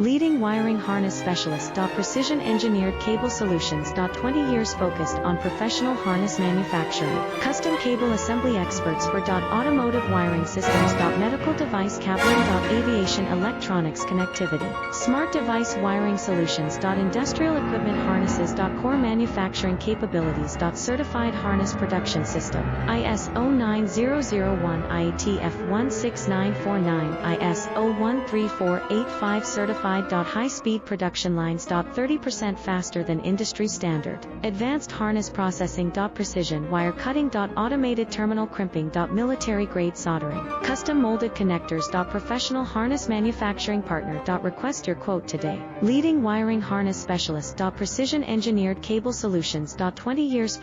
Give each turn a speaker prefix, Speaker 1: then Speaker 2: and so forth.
Speaker 1: Leading wiring harness specialist. Precision engineered cable solutions. 20 years focused on professional harness manufacturing. Custom cable assembly experts for automotive wiring systems. Medical device cabling. Aviation electronics connectivity. Smart device wiring solutions. Industrial equipment harnesses. Core manufacturing capabilities. Certified harness production system. ISO 9001 IATF 16949 ISO 13485 certified. High-speed production lines. 30% faster than industry standard. Advanced harness processing. Precision wire cutting. Automated terminal crimping. Military grade soldering. Custom molded connectors. Professional harness manufacturing partner. Request your quote today. Leading wiring harness specialist. Precision engineered cable solutions. 20 years